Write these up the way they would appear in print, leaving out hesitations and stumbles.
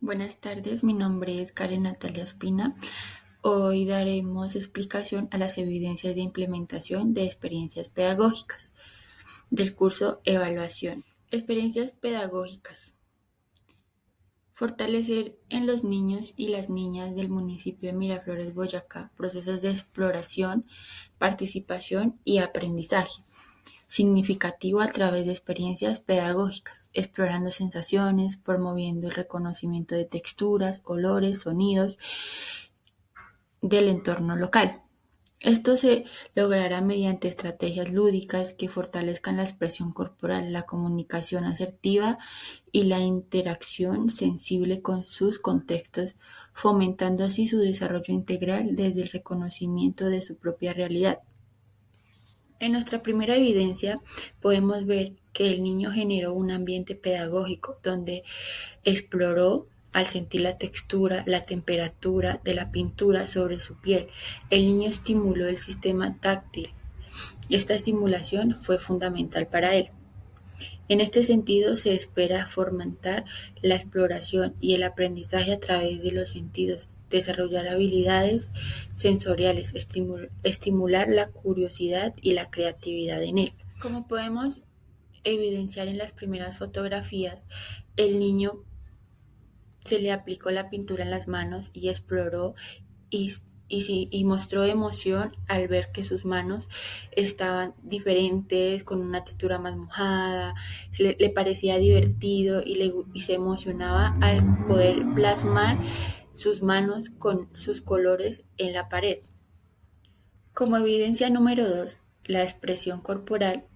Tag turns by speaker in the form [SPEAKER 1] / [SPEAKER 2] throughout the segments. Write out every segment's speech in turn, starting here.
[SPEAKER 1] Buenas tardes, mi nombre es Karen Natalia Espina. Hoy daremos explicación a las evidencias de implementación de experiencias pedagógicas del curso Evaluación. Experiencias pedagógicas. Fortalecer en los niños y las niñas del municipio de Miraflores, Boyacá, procesos de exploración, participación y aprendizaje significativo a través de experiencias pedagógicas, explorando sensaciones, promoviendo el reconocimiento de texturas, olores, sonidos del entorno local. Esto se logrará mediante estrategias lúdicas que fortalezcan la expresión corporal, la comunicación asertiva y la interacción sensible con sus contextos, fomentando así su desarrollo integral desde el reconocimiento de su propia realidad. En nuestra primera evidencia podemos ver que el niño generó un ambiente pedagógico donde exploró al sentir la textura, la temperatura de la pintura sobre su piel. El niño estimuló el sistema táctil. Esta estimulación fue fundamental para él. En este sentido, se espera fomentar la exploración y el aprendizaje a través de los sentidos, desarrollar habilidades sensoriales, estimular la curiosidad y la creatividad en él. Como podemos evidenciar en las primeras fotografías, el niño se le aplicó la pintura en las manos y exploró y, y mostró emoción al ver que sus manos estaban diferentes, con una textura más mojada, le parecía divertido y se emocionaba al poder plasmar sus manos con sus colores en la pared. Como evidencia número 2, la expresión corporal,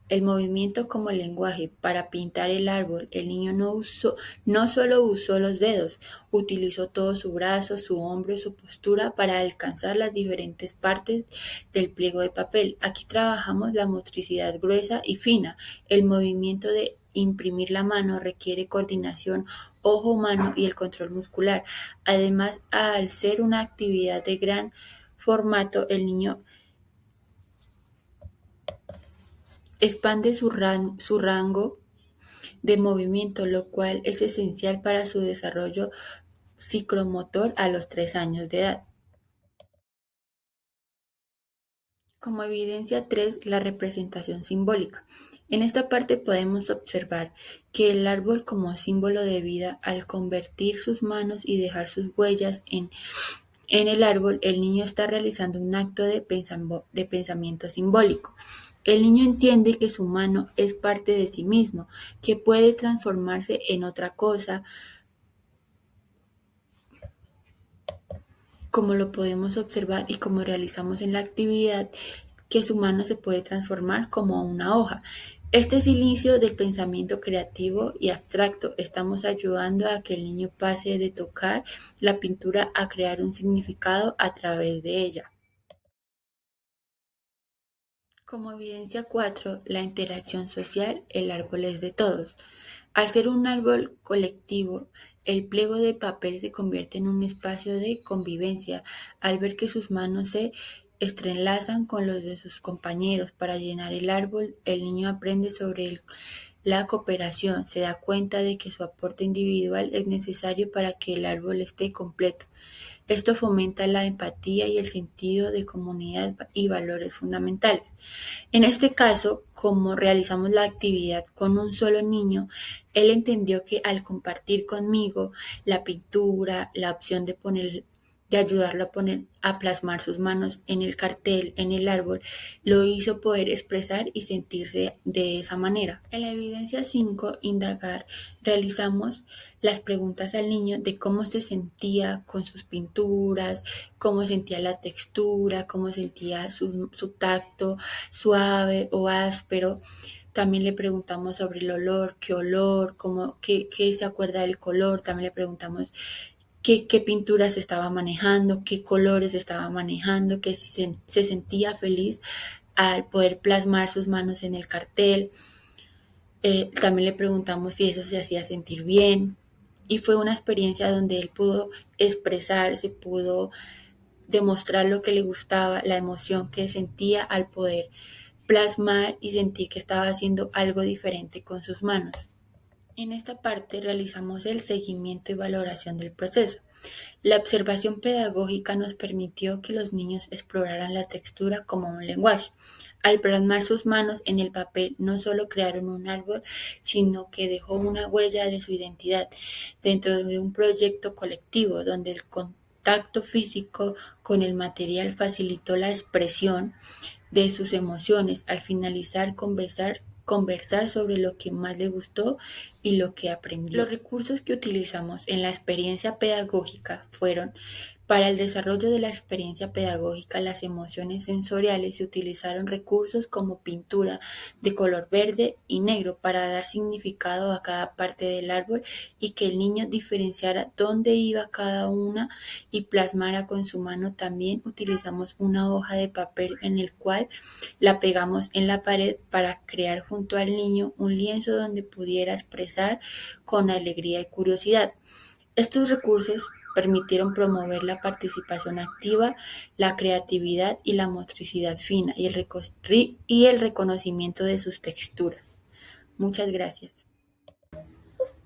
[SPEAKER 1] el movimiento como lenguaje. Para pintar el árbol, el niño no solo usó los dedos, utilizó todo su brazo, su hombro y su postura para alcanzar las diferentes partes del pliego de papel. Aquí trabajamos la motricidad gruesa y fina. El movimiento de imprimir la mano requiere coordinación ojo-mano y el control muscular. Además, al ser una actividad de gran formato, el niño expande su rango de movimiento, lo cual es esencial para su desarrollo psicomotor a los 3 años de edad. Como evidencia 3, la representación simbólica. En esta parte podemos observar que el árbol como símbolo de vida, al convertir sus manos y dejar sus huellas en el árbol, el niño está realizando un acto de pensamiento simbólico. El niño entiende que su mano es parte de sí mismo, que puede transformarse en otra cosa, como lo podemos observar y como realizamos en la actividad, que su mano se puede transformar como una hoja. Este es el inicio del pensamiento creativo y abstracto. Estamos ayudando a que el niño pase de tocar la pintura a crear un significado a través de ella. Como evidencia 4, la interacción social, el árbol es de todos. Al ser un árbol colectivo, el pliego de papel se convierte en un espacio de convivencia, al ver que sus manos se entrelazan con los de sus compañeros para llenar el árbol. El niño aprende sobre la cooperación, se da cuenta de que su aporte individual es necesario para que el árbol esté completo. Esto fomenta la empatía y el sentido de comunidad y valores fundamentales. En este caso, como realizamos la actividad con un solo niño, él entendió que al compartir conmigo la pintura, la opción de ayudarlo a plasmar sus manos en el cartel, en el árbol, lo hizo poder expresar y sentirse de esa manera. En la evidencia 5, indagar, realizamos las preguntas al niño de cómo se sentía con sus pinturas, cómo sentía la textura, cómo sentía su tacto suave o áspero. También le preguntamos sobre el olor, qué se acuerda del color. También le preguntamos qué pinturas estaba manejando, qué colores estaba manejando, que si se sentía feliz al poder plasmar sus manos en el cartel. También le preguntamos si eso se hacía sentir bien. Y fue una experiencia donde él pudo expresarse, pudo demostrar lo que le gustaba, la emoción que sentía al poder plasmar y sentir que estaba haciendo algo diferente con sus manos. En esta parte realizamos el seguimiento y valoración del proceso. La observación pedagógica nos permitió que los niños exploraran la textura como un lenguaje. Al plasmar sus manos en el papel, no solo crearon un árbol, sino que dejó una huella de su identidad dentro de un proyecto colectivo donde el contacto físico con el material facilitó la expresión de sus emociones. Al finalizar, conversar sobre lo que más le gustó y lo que aprendió. Los recursos que utilizamos en la experiencia pedagógica fueron: para el desarrollo de la experiencia pedagógica, las emociones sensoriales, se utilizaron recursos como pintura de color verde y negro para dar significado a cada parte del árbol y que el niño diferenciara dónde iba cada una y plasmara con su mano. También utilizamos una hoja de papel en el cual la pegamos en la pared para crear junto al niño un lienzo donde pudiera expresar con alegría y curiosidad. Estos recursos permitieron promover la participación activa, la creatividad y la motricidad fina y el reconocimiento de sus texturas. Muchas gracias.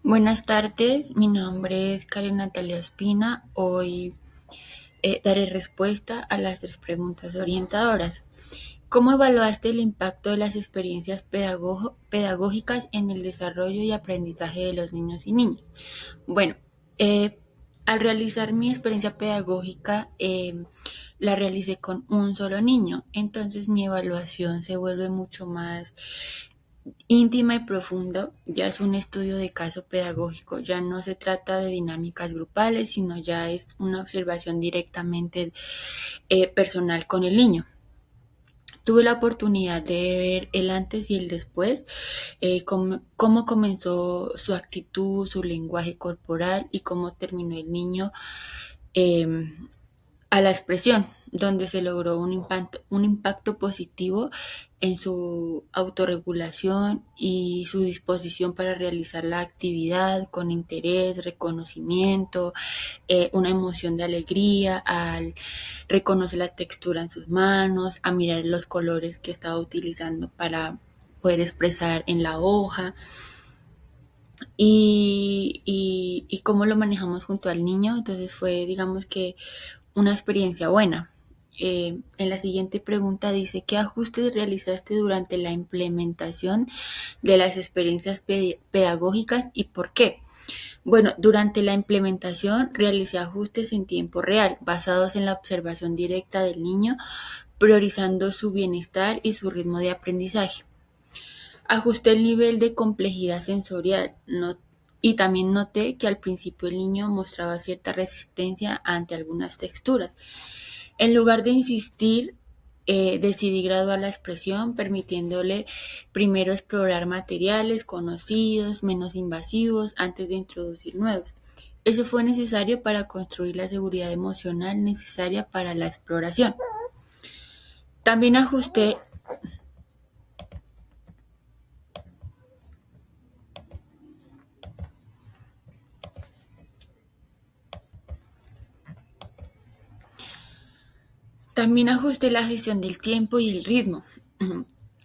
[SPEAKER 1] Buenas tardes, mi nombre es Karen Natalia Ospina. Hoy daré respuesta a las 3 preguntas orientadoras. ¿Cómo evaluaste el impacto de las experiencias pedagógicas en el desarrollo y aprendizaje de los niños y niñas? Bueno, eh, al realizar mi experiencia pedagógica, la realicé con un solo niño, entonces mi evaluación se vuelve mucho más íntima y profunda. Ya es un estudio de caso pedagógico, ya no se trata de dinámicas grupales, sino ya es una observación directamente personal con el niño. Tuve la oportunidad de ver el antes y el después, cómo comenzó su actitud, su lenguaje corporal y cómo terminó el niño eh, a la expresión, donde se logró un impacto positivo en su autorregulación y su disposición para realizar la actividad con interés, reconocimiento, una emoción de alegría al reconocer la textura en sus manos, a mirar los colores que estaba utilizando para poder expresar en la hoja y cómo lo manejamos junto al niño. Entonces fue, digamos que, una experiencia buena. En la siguiente pregunta dice: ¿qué ajustes realizaste durante la implementación de las experiencias pedagógicas y por qué? Bueno, durante la implementación realicé ajustes en tiempo real, basados en la observación directa del niño, priorizando su bienestar y su ritmo de aprendizaje. Ajusté el nivel de complejidad sensorial, y también noté que al principio el niño mostraba cierta resistencia ante algunas texturas. En lugar de insistir, decidí graduar la expresión, permitiéndole primero explorar materiales conocidos, menos invasivos, antes de introducir nuevos. Eso fue necesario para construir la seguridad emocional necesaria para la exploración. También ajusté También ajusté la gestión del tiempo y el ritmo.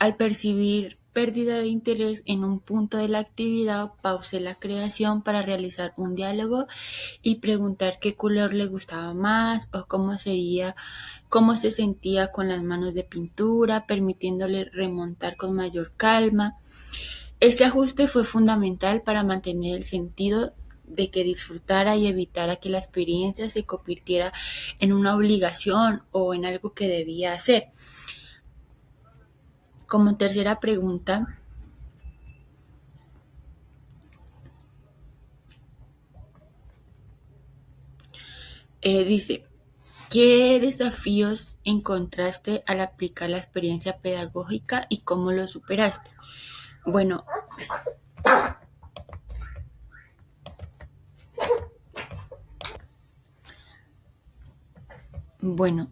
[SPEAKER 1] Al percibir pérdida de interés en un punto de la actividad, pausé la creación para realizar un diálogo y preguntar qué color le gustaba más o cómo se sentía con las manos de pintura, permitiéndole remontar con mayor calma. Este ajuste fue fundamental para mantener el sentido de que disfrutara y evitara que la experiencia se convirtiera en una obligación o en algo que debía hacer. Como tercera pregunta, dice: ¿qué desafíos encontraste al aplicar la experiencia pedagógica y cómo lo superaste? Bueno, bueno,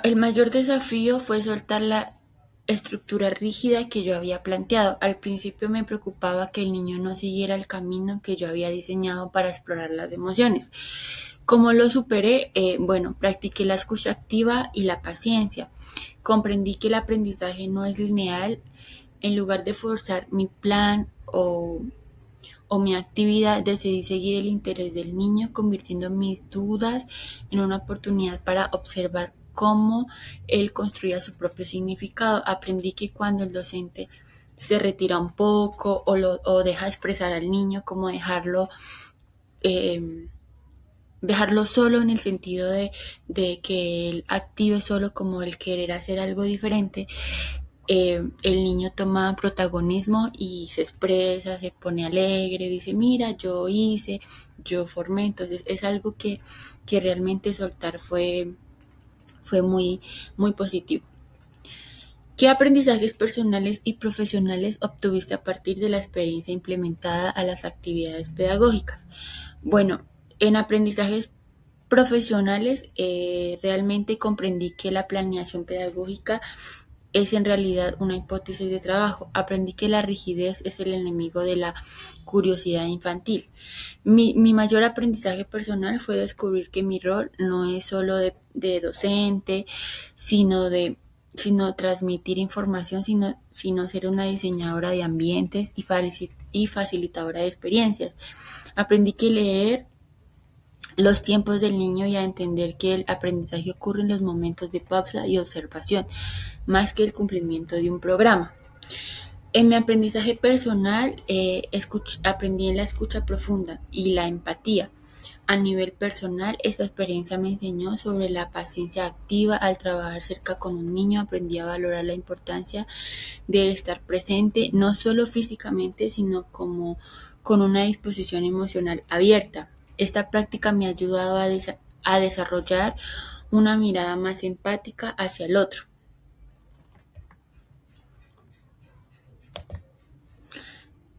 [SPEAKER 1] el mayor desafío fue soltar estructura rígida que yo había planteado. Al principio me preocupaba que el niño no siguiera el camino que yo había diseñado para explorar las emociones. ¿Cómo lo superé? Bueno, practiqué la escucha activa y la paciencia. Comprendí que el aprendizaje no es lineal. En lugar de forzar mi plan o mi actividad, decidí seguir el interés del niño, convirtiendo mis dudas en una oportunidad para observar cómo él construía su propio significado. Aprendí que cuando el docente se retira un poco o deja expresar al niño, como eh, dejarlo solo en el sentido de que él active solo como el querer hacer algo diferente, el niño toma protagonismo y se expresa, se pone alegre, dice, mira, yo hice, yo formé, entonces es algo que realmente soltar fue muy positivo. ¿Qué aprendizajes personales y profesionales obtuviste a partir de la experiencia implementada a las actividades pedagógicas? Bueno, en aprendizajes profesionales realmente comprendí que la planeación pedagógica es en realidad una hipótesis de trabajo. Aprendí que la rigidez es el enemigo de la curiosidad infantil. Mi mayor aprendizaje personal fue descubrir que mi rol no es solo de docente, sino de sino transmitir información, sino ser una diseñadora de ambientes y facilitadora de experiencias. Aprendí que leer los tiempos del niño y a entender que el aprendizaje ocurre en los momentos de pausa y observación, más que el cumplimiento de un programa. En mi aprendizaje personal, aprendí en la escucha profunda y la empatía. A nivel personal, esta experiencia me enseñó sobre la paciencia activa. Al trabajar cerca con un niño, aprendí a valorar la importancia de estar presente, no solo físicamente, sino como con una disposición emocional abierta. Esta práctica me ha ayudado a desarrollar una mirada más empática hacia el otro.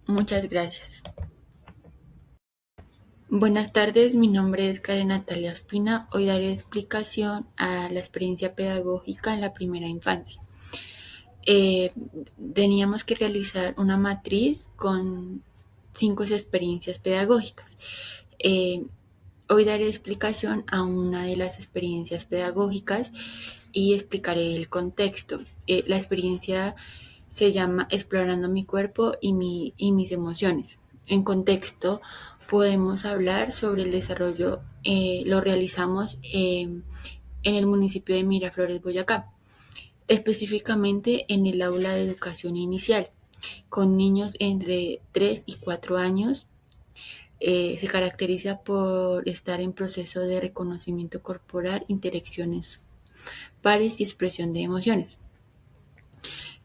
[SPEAKER 1] Muchas gracias. Buenas tardes, mi nombre es Karen Natalia Ospina. Hoy daré explicación a la experiencia pedagógica en la primera infancia. Eh, Teníamos que realizar una matriz con 5 experiencias pedagógicas. Eh, Hoy daré explicación a una de las experiencias pedagógicas y explicaré el contexto. La experiencia se llama Explorando mi cuerpo y mis emociones. En contexto, podemos hablar sobre el desarrollo, lo realizamos en el municipio de Miraflores, Boyacá, específicamente en el aula de educación inicial, con niños entre 3 y 4 años. Se caracteriza por estar en proceso de reconocimiento corporal, interacciones pares y expresión de emociones.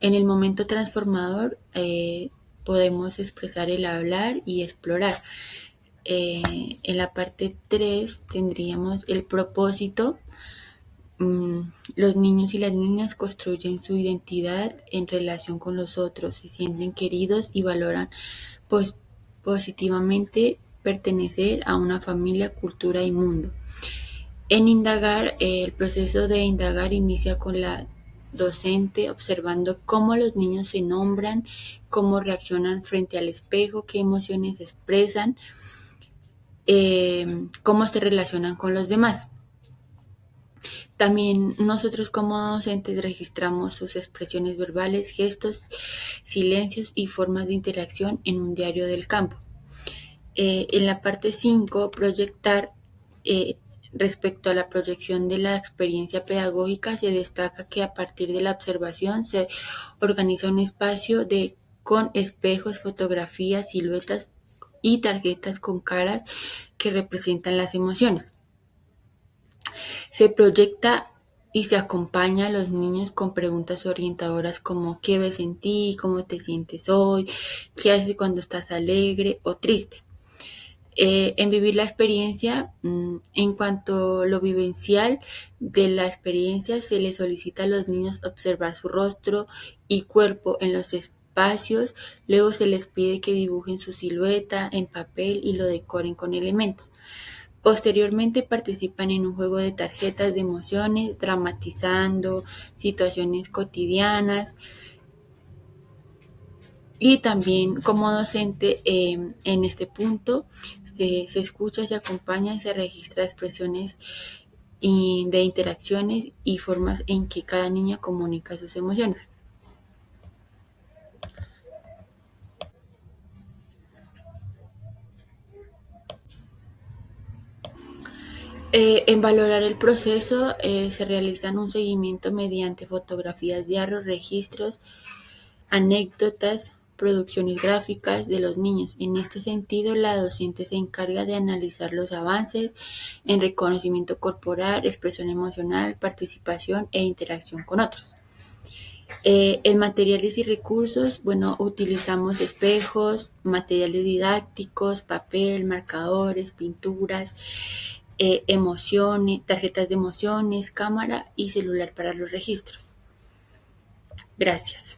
[SPEAKER 1] En el momento transformador podemos expresar el hablar y explorar. En la parte 3 tendríamos el propósito. Los niños y las niñas construyen su identidad en relación con los otros, se sienten queridos y valoran pos- positivamente pertenecer a una familia, cultura y mundo. En indagar, el proceso de indagar inicia con la docente observando cómo los niños se nombran, cómo reaccionan frente al espejo, qué emociones expresan, cómo se relacionan con los demás. También nosotros como docentes registramos sus expresiones verbales, gestos, silencios y formas de interacción en un diario del campo. En la parte 5 proyectar. eh, Respecto a la proyección de la experiencia pedagógica, se destaca que a partir de la observación se organiza un espacio con espejos, fotografías, siluetas y tarjetas con caras que representan las emociones. Se proyecta y se acompaña a los niños con preguntas orientadoras como ¿qué ves en ti? ¿Cómo te sientes hoy? ¿Qué haces cuando estás alegre o triste? En vivir la experiencia, en cuanto a lo vivencial de la experiencia, se les solicita a los niños observar su rostro y cuerpo en los espacios, luego se les pide que dibujen su silueta en papel y lo decoren con elementos. Posteriormente participan en un juego de tarjetas de emociones, dramatizando situaciones cotidianas. Y también como docente en este punto se escucha, se acompaña y se registra expresiones de interacciones y formas en que cada niña comunica sus emociones. En valorar el proceso se realizan un seguimiento mediante fotografías, diarios, registros, anécdotas, producciones gráficas de los niños. En este sentido, la docente se encarga de analizar los avances en reconocimiento corporal, expresión emocional, participación e interacción con otros. En materiales y recursos, bueno, utilizamos espejos, materiales didácticos, papel, marcadores, pinturas, emociones, tarjetas de emociones, cámara y celular para los registros. Gracias.